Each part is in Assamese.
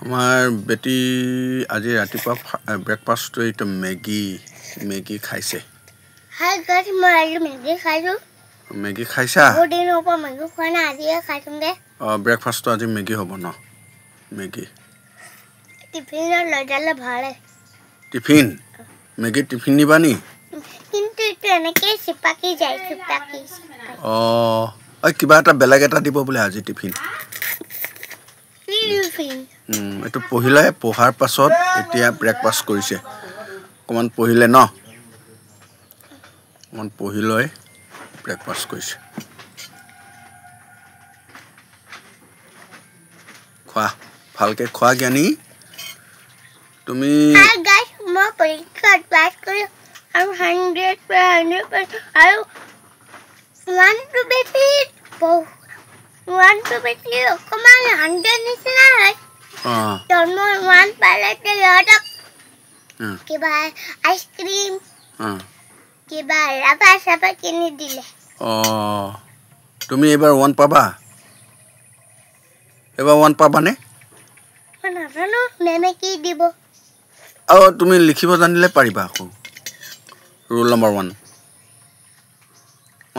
আমাৰ বেটি আজি ৰাতিপুৱা ব্ৰেকফাষ্টটো এইটো মেগী খাইছে। হাই গাইস মই আজি মেগী খাইছো। মেগী খাইছা? বহুত দিনৰ পৰা মেগী খোৱা নাই, আজিয়ে খাইছোঁগে। ব্ৰেকফাষ্টটো আজি মেগী হ'ব ন? মেগী টিফিনত লৈ যালে ভালে। টিফিন? মেগী টিফিন নিবা নি? কিন্তু এইটো এনেকৈ চিপাকি যায়, চিপাকি। কিবা এটা বেলেগ এটা দিব বোলে আজি টিফিন। এইটো পঢ়িলে, পঢ়াৰ পাছত এতিয়া ব্ৰেকফাষ্ট কৰিছে। অকণমান পঢ়িলে ন? অকণমান পঢ়ি লৈ ব্ৰেকফাষ্ট কৰিছে। খোৱা, ভালকৈ খোৱা জ্ঞানী। তুমি মই পৰীক্ষাত পাছ কৰি আৰু 100% আৰু 1 to বেছি অকণমান 100 নিচিনা হয়। জন্ম 1 পালেতে সিহঁতক কিবা আইচক্ৰীম কিবা ৰাবা কিনি দিলে। তুমি এইবাৰ 1 পাবা? এইবাৰ 1 পাবানে? মই নাজানো মেমে কি দিব। তুমি লিখিব জানিলে পাৰিবা আকৌ। ৰোল নম্বৰ 1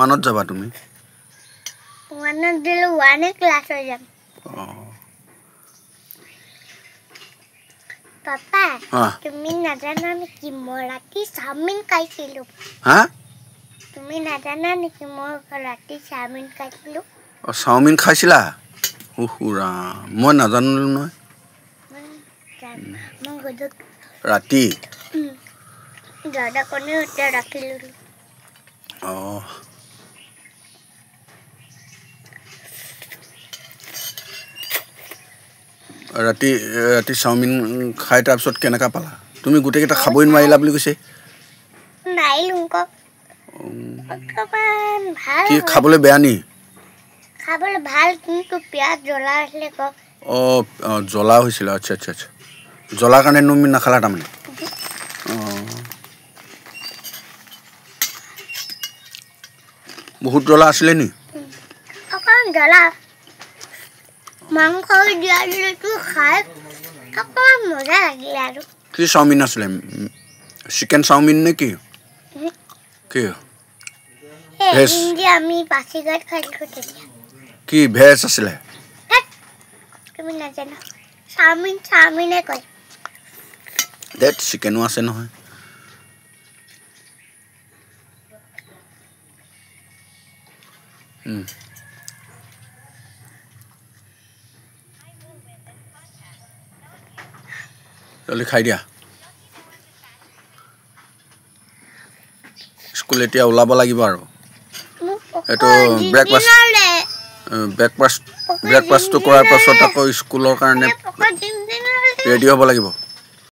1ত যাবা তুমি? 1ত দিলে 1 ক্লাছ হৈ যাম। পাপা, তুমি নাজানা নেকি মই ৰাতি চাওমিন খাইছিলোঁ? তুমি নাজানা নেকি মই ৰাতি চাওমিন খাইছিলোঁ? চাওমিন খাইছিলা? মই নাজানো নহয়। ৰাতি? দাদা কণে এতিয়া ৰাখিলোঁ। ৰাতি চাওমিন খাই তাৰপিছত কেনেকুৱা পালা? তুমি গোটেইকেইটা খাবই নোৱাৰিলা বুলি কৈছে। কি খাবলৈ বেয়া নি? খাবলৈ ভাল, কিন্তু পিঁয়াজ জ্বলা আছিলে। জ্বলা হৈছিলে। আচ্ছা। জ্বলাৰ কাৰণে তুমি নাখালা তাৰমানে? বহুত জ্বলা আছিলে নি? অকণ জ্বলা। মাংস দিয়া দিলেতো খাই অকণ মজা লাগিলে আৰু। কি চাওমিন আছিলে? চিকেন চাওমিন নে কি? কি? আমি পাচিঘাট খাইছিলোঁ তেতিয়া। কি ভেজ আছিলে? তুমি নাজানা, চাওমিনে কয়। চিকেনো আছে নহয়। জলদি খাই দিয়া। স্কুল এতিয়া ওলাব লাগিব আৰু। এইটো ব্ৰেকফাষ্টটো কৰাৰ পাছত আকৌ স্কুলৰ কাৰণে ৰেডি হ'ব লাগিব।